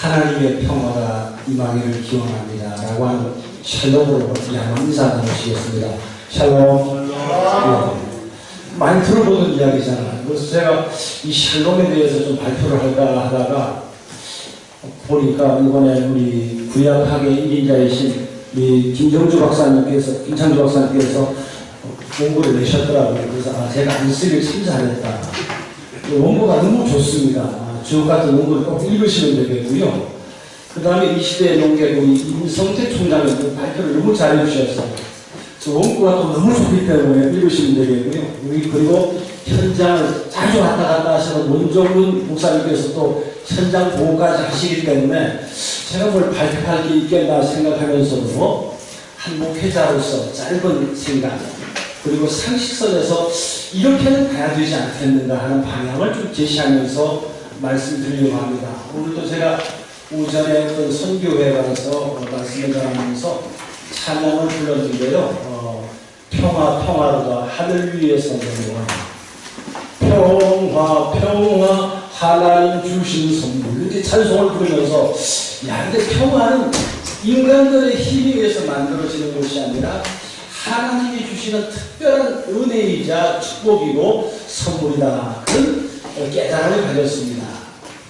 하나님의 평화가 임하기를 기원합니다. 라고 하는 샬롬으로 한번 인사 나누시겠습니다. 샬롬. 많이 들어보던 이야기잖아요. 그래서 제가 이 샬롬에 대해서 좀 발표를 할까 하다가 보니까 이번에 우리 구약학의 1인자이신 우리 김창주 박사님께서 원고를 내셨더라고요. 그래서 제가 안 쓰길 참 잘했다. 원고가 너무 좋습니다. 주옥 같은 원고를 꼭 읽으시면 되겠고요. 그 다음에 이 시대의 농객 우리 임성태 총장님 발표를 너무 잘해 주셨어요. 저 원고가 또 너무 좋기 때문에 읽으시면 되겠고요. 그리고 현장을 자주 왔다 갔다 하시는 원종훈 목사님께서 또 현장 보호까지 하시기 때문에 제가 뭘 발표할 게 있겠나 생각하면서도 한 목회자로서 짧은 생각 그리고 상식선에서 이렇게는 가야 되지 않겠는가 하는 방향을 좀 제시하면서 말씀드리려고 합니다. 오늘도 제가 오전에 어떤 선교회에 가서 말씀을 전하면서 찬양을 불렀는데요. 평화로다 하늘 위에서 평화 하나님 주신 선물 이렇게 찬송을 부르면서 근데 평화는 인간들의 힘에 의해서 만들어지는 것이 아니라 하나님이 주시는 특별한 은혜이자 축복이고 선물이다. 그런 깨달음을 가졌습니다.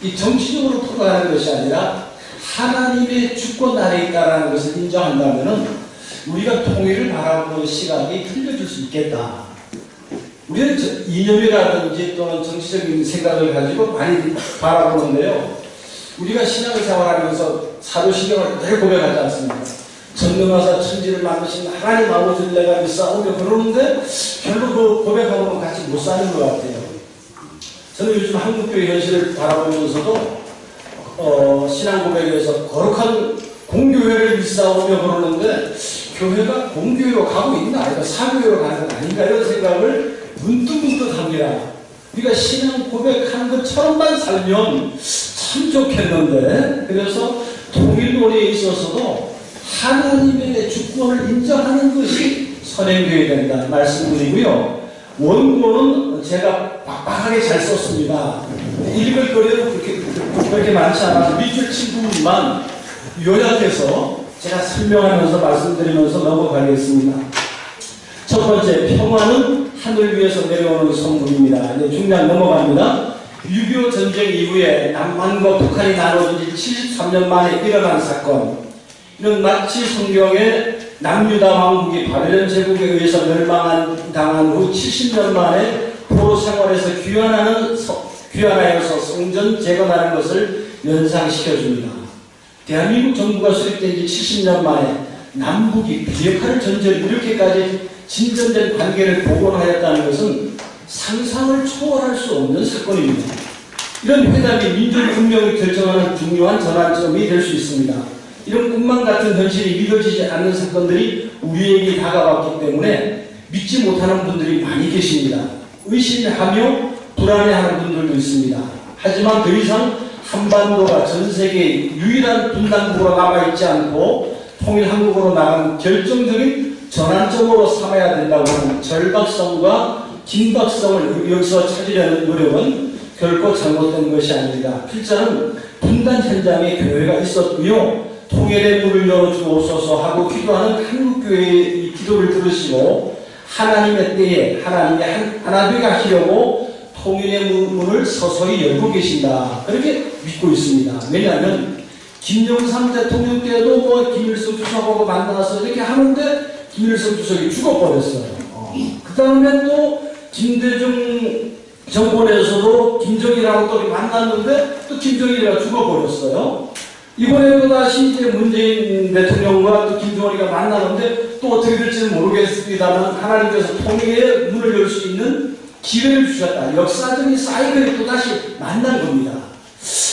이 정치적으로 풀어가는 것이 아니라 하나님의 주권 아래에 있다는 것을 인정한다면 우리가 통일을 바라보는 시각이 틀려질 수 있겠다. 우리는 이념이라든지 또는 정치적인 생각을 가지고 많이 바라보는데요. 우리가 신앙생활하면서 사도신경을 늘 고백하지 않습니까? 전능하사 천지를 만드신 하나님 아버지를 내가 믿사오며 그러는데 별로 그 고백하고는 같이 못 사는 것 같아요. 저는 요즘 한국교회 현실을 바라보면서도 신앙 고백에서 거룩한 공교회를 믿사오며 그러는데 교회가 공교회로 가고 있나 아니면 사교회로 가는 건 아닌가 이런 생각을 문득문득 합니다. 우리가 신앙 고백한 것처럼만 살면 참 좋겠는데 그래서 통일론에 있어서도 하나님의 주권을 인정하는 것이 선행되어야 된다 말씀드리고요. 원고는 제가 빡빡하게 잘 썼습니다. 읽을 거리는 그렇게 많지 않아서 밑줄 친 부분만 요약해서 제가 설명하면서 말씀드리면서 넘어가겠습니다. 첫 번째, 평화는 하늘 위에서 내려오는 선물입니다. 이제 중간 넘어갑니다. 6.25 전쟁 이후에 남한과 북한이 나눠진 지 73년 만에 일어난 사건. 이는 마치 성경에 남유다 왕국이 바벨론 제국에 의해서 멸망당한 후 70년 만에 포로 생활에서 귀환하여서 성전 재건하는 것을 연상시켜줍니다. 대한민국 정부가 수립된 지 70년 만에 남북이 비핵화를 전제로 이렇게까지 진전된 관계를 복원하였다는 것은 상상을 초월할 수 없는 사건입니다. 이런 회담이 민족 운명을 결정하는 중요한 전환점이 될 수 있습니다. 이런 꿈만 같은 현실이 믿어지지 않는 사건들이 우리에게 다가왔기 때문에 믿지 못하는 분들이 많이 계십니다. 의심하며 불안해하는 분들도 있습니다. 하지만 더 이상 한반도가 전 세계의 유일한 분단국으로 남아있지 않고 통일한국으로 나간 결정적인 전환점으로 삼아야 된다고 하는 절박성과 긴박성을 여기서 찾으려는 노력은 결코 잘못된 것이 아닙니다. 필자는 분단 현장에 교회가 있었고요. 통일의 문을 열어주옵소서 하고 기도하는 한국교회의 기도를 들으시고 하나님의 때에 하나님이 하나 되게 하시려고 통일의 문을 서서히 열고 계신다. 그렇게 믿고 있습니다. 왜냐하면 김영삼 대통령 때도 김일성 주석하고 만나서 이렇게 하는데 김일성 주석이 죽어버렸어요. 그 다음에 또 김대중 정권에서도 김정일하고 또 만났는데 또 김정일이가 죽어버렸어요. 이번에도 다시 이제 문재인 대통령과 또 김정은이가 만나는데 또 어떻게 될지는 모르겠습니다만 하나님께서 통일의 문을 열 수 있는 기회를 주셨다. 역사적인 사이클이 또 다시 만난 겁니다.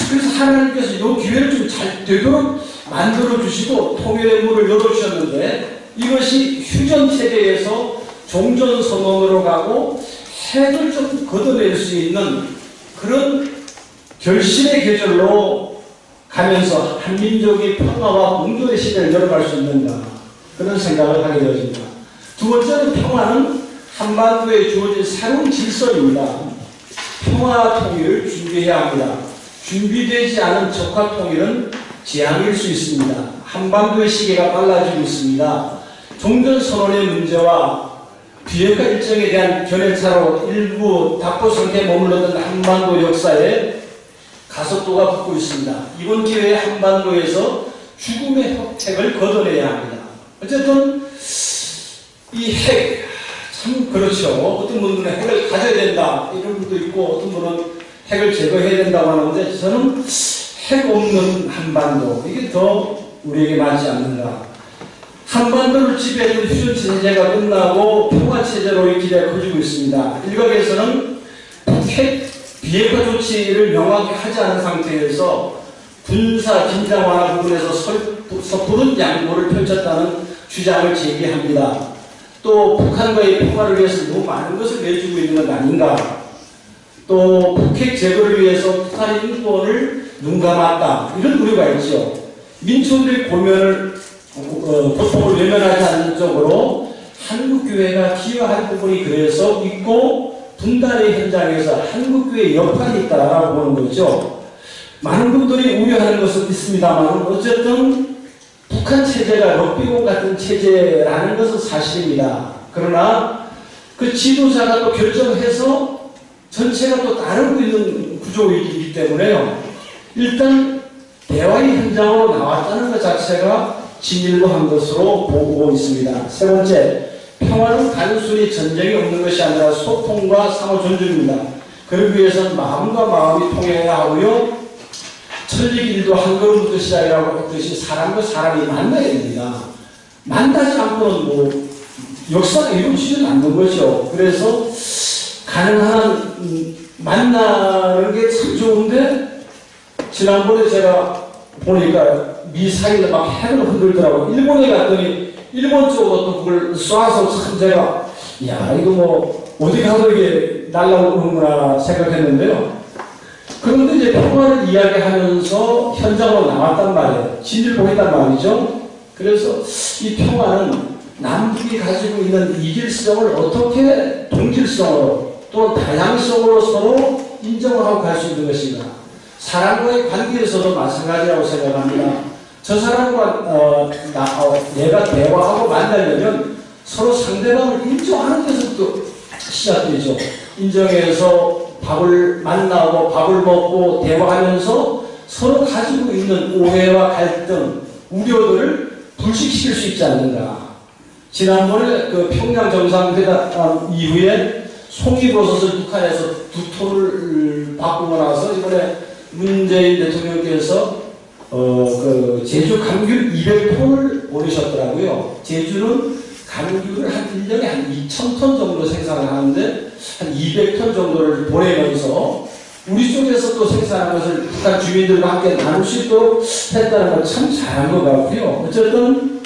그래서 하나님께서 이 기회를 좀 잘 되도록 만들어 주시고 통일의 문을 열어 주셨는데 이것이 휴전 체제에서 종전 선언으로 가고 핵을 좀 걷어낼 수 있는 그런 결심의 계절로 가면서 한민족의 평화와 공존의 시대를 열어갈 수 있는가 그런 생각을 하게 되어집니다. 두 번째는 평화는 한반도에 주어진 새로운 질서입니다. 평화 통일을 준비해야 합니다. 준비되지 않은 적화 통일은 재앙일 수 있습니다. 한반도의 시계가 빨라지고 있습니다. 종전선언의 문제와 비핵화 일정에 대한 견해차로 일부 답보 상태에 머물렀던 한반도 역사에 가속도가 붙고 있습니다. 이번 기회에 한반도에서 죽음의 핵을 걷어내야 합니다. 어쨌든 이 핵, 참 그렇죠. 어떤 분들은 핵을 가져야 된다 이런 분도 있고 어떤 분은 핵을 제거해야 된다고 하는데 저는 핵 없는 한반도 이게 더 우리에게 맞지 않는가. 한반도를 지배해준 휴전체제가 끝나고 평화체제로의 기대가 커지고 있습니다. 일각에서는 핵 비핵화 조치를 명확히 하지 않은 상태에서 군사 긴장 완화 부분에서 섣부른 양보를 펼쳤다는 주장을 제기합니다. 또 북한과의 평화를 위해서 너무 많은 것을 내주고 있는 것 아닌가. 또 북핵 제거를 위해서 북한의 인권을 눈감았다. 이런 우려가 있죠. 민초들의 고통을 외면하지 않는 쪽으로 한국교회가 기여할 부분이 그래서 있고 분단의 현장에서 한국교회의 역할이 있다라고 보는 거죠. 많은 분들이 우려하는 것은 있습니다만 어쨌든 북한 체제가 럭비공 같은 체제라는 것은 사실입니다. 그러나 그 지도자가 또 결정해서 전체가 또 다르고 있는 구조이기 때문에요. 일단 대화의 현장으로 나왔다는 것 자체가 진일보한 것으로 보고 있습니다. 세 번째, 평화는 단순히 전쟁이 없는 것이 아니라 소통과 상호 존중입니다. 그러기 위해서는 마음과 마음이 통해야 하고요. 천리길도 한 걸음부터 시작이라고 했듯이 사람과 사람이 만나야 됩니다. 만나지 않고는 뭐 역사가 이루어지지 않는 거죠. 그래서 가능한 만나는 게 참 좋은데 지난번에 제가 보니까 미사일을 막 핵을 흔들더라고. 일본에 갔더니 일본 쪽으로 또 그걸 쏴서 참 제가 야 이거 뭐 어디 가도 이게 날라오는구나 생각했는데요. 그런데 이제 평화를 이야기하면서 현장으로 나왔단 말이에요. 진실 보겠단 말이죠. 그래서 이 평화는 남북이 가지고 있는 이질성을 어떻게 동질성으로 또 다양성으로 서로 인정을 하고 갈 수 있는 것인가. 사람과의 관계에서도 마찬가지라고 생각합니다. 저 사람과 내가 대화하고 만나려면 서로 상대방을 인정하는 데서부터 시작되죠. 인정해서 밥을 만나고 밥을 먹고 대화하면서 서로 가지고 있는 오해와 갈등, 우려들을 불식시킬 수 있지 않는가. 지난번에 그 평양 정상회담 이후에 송이버섯을 북한에서 2톤을 바꾸고 나서 이번에 문재인 대통령께서 그 제주 감귤 200톤을 보내셨더라고요. 제주는 감귤을 한 1년에 한 2,000톤 정도 생산을 하는데 한 200톤 정도를 보내면서 우리 쪽에서 또 생산한 것을 북한 주민들과 함께 나눌 수 있도록 했다는 건 참 잘한 것 같고요. 어쨌든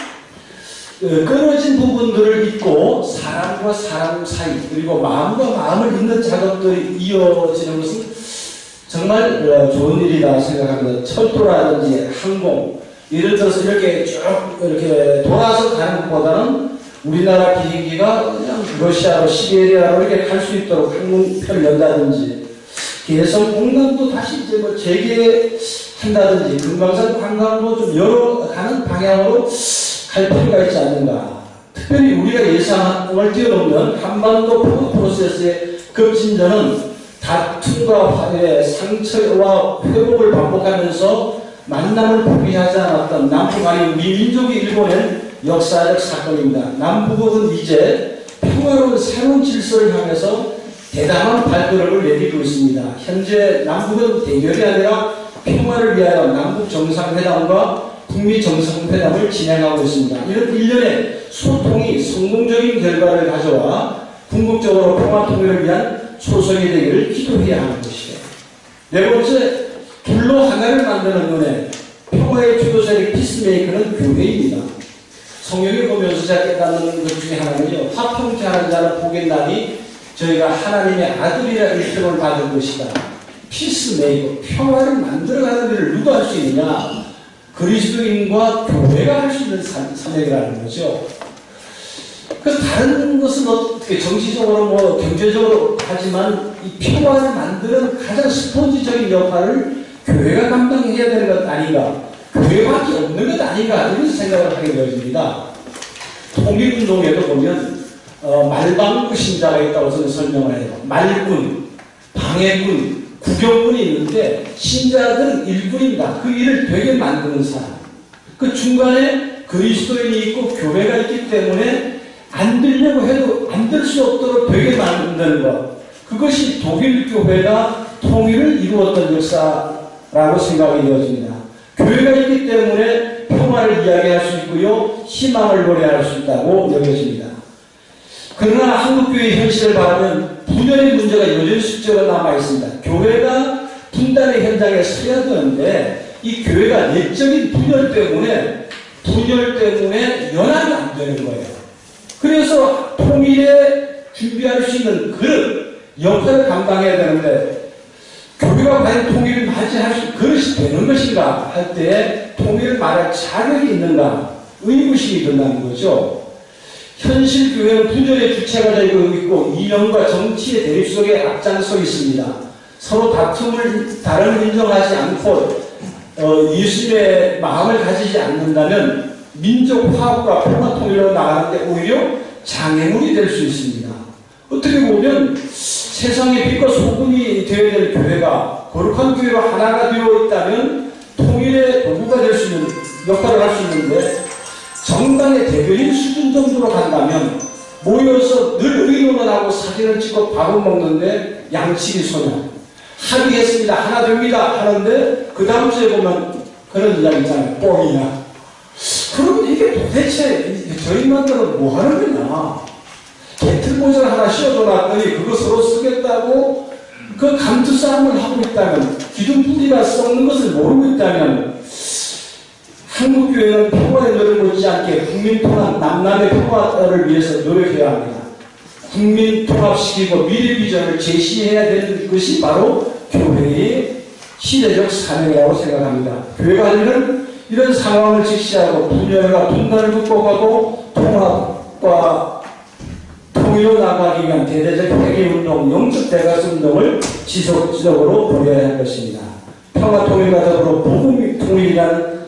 끊어진 부분들을 잇고 사람과 사람 사이 그리고 마음과 마음을 잇는 작업들이 이어지는 것은 정말 좋은 일이다 생각합니다. 철도라든지 항공 예를 들어서 이렇게 쭉 이렇게 돌아서 가는 것보다는 우리나라 비행기가 그냥 러시아로 시베리아로 이렇게 갈 수 있도록 항공편을 연다든지 개성 공단도 다시 이제 뭐 재개한다든지 금강산 관광도 좀 열어가는 방향으로 갈 필요가 있지 않는가. 특별히 우리가 예상을 뛰어넘는 한반도 프로세스의 급진전은 다툼과 화해, 상처와 회복을 반복하면서 만남을 포기하지 않았던 남북 아닌 우리 민족이 일궈낸 역사적 사건입니다. 남북은 이제 평화로운 새로운 질서를 향해서 대담한 발걸음을 내딛고 있습니다. 현재 남북은 대결이 아니라 평화를 위하여 남북 정상회담과 북미 정상회담을 진행하고 있습니다. 이런 일련의 소통이 성공적인 결과를 가져와 궁극적으로 평화 통일을 위한 소송이 되기를 기도해야 하는 것이죠. 네 번째, 둘로 하나를 만드는 은혜. 평화의 주도 세력 피스메이커는 교회입니다. 성경을 보면서 제가 깨닫는 것 중에 하나는요. 화평케하는 자는 복의 나니 저희가 하나님의 아들이라 일평을 받은 것이다. 피스메이커, 평화를 만들어가는 일을 누가 할 수 있느냐? 그리스도인과 교회가 할 수 있는 사역이라는 거죠. 그래서 다른 것은 어떻게 정치적으로 뭐 경제적으로 하지만 이 평화를 만드는 가장 스폰지적인 역할을 교회가 감당해야 되는 것 아닌가, 교회밖에 없는 것 아닌가, 이런 생각을 하게 되어집니다. 통일운동에도 보면 말방구 신자가 있다고 저는 설명을 해요. 말군, 방해군, 구경군이 있는데 신자들은 일군입니다. 그 일을 되게 만드는 사람. 그 중간에 그리스도인이 있고 교회가 있기 때문에 안 들려고 해도 안 들 수 없도록 되게 만드는 것. 그것이 독일 교회가 통일을 이루었던 역사라고 생각이 되어집니다. 교회가 있기 때문에 평화를 이야기할 수 있고요, 희망을 노래할 수 있다고 여겨집니다. 그러나 한국교회의 현실을 바라면 분열의 문제가 여전히 숙제로 남아있습니다. 교회가 분단의 현장에 서야 되는데 이 교회가 내적인 분열 때문에 연합이 안 되는 거예요. 그래서 통일에 준비할 수 있는 그런 역할을 감당해야 되는데 교회가 과연 통일을 맞이할 수 그릇이 되는 것인가 할 때 통일을 말할 자격이 있는가 의구심이 든다는 거죠. 현실 교회는 분열의 주체가 되고 있고 이념과 정치의 대립 속에 앞장서 있습니다. 서로 다름을 인정하지 않고 예수님의 마음을 가지지 않는다면 민족 화합과 평화 통일로 나가는데 오히려 장애물이 될 수 있습니다. 어떻게 보면 세상의 빛과 소금이 되어야 될 교회가 거룩한 교회로 하나가 되어 있다면 통일의 도구가 될 수 있는 역할을 할 수 있는데 정당의 대변인 수준 정도로 간다면 모여서 늘 의논을 하고 사진을 찍고 밥을 먹는데 양치기 소년 합의했습니다. 하나 됩니다. 하는데 그 다음 주에 보면 그런 이야기 있잖아요. 뻥이냐. 그러면 이게 도대체 저희만들은 뭐 하는 거냐. 개틀보전 하나 씌워줘 놨더니 그거 서로 쓰겠다고 그 감투 싸움을 하고 있다면 기둥뿌리가 썩는 것을 모르고 있다면 한국교회는 평화의 노를 못지 않게 국민통합, 남남의 평화를 위해서 노력해야 합니다. 국민 통합시키고 미래 비전을 제시해야 되는 것이 바로 교회의 시대적 사명이라고 생각합니다. 교회가 하려면 이런 상황을 직시하고 분열과 분단을 극복하고 통합과 통일로 나가기 위한 대대적 회개운동, 영적 대가운동을 지속적으로 벌여야 할 것입니다. 평화 통일과 더불어 복음 통일이라는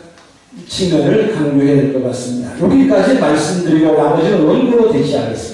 측면을 강조해야 될 것 같습니다. 여기까지 말씀드리고 나머지는 원고로 대시하겠습니다.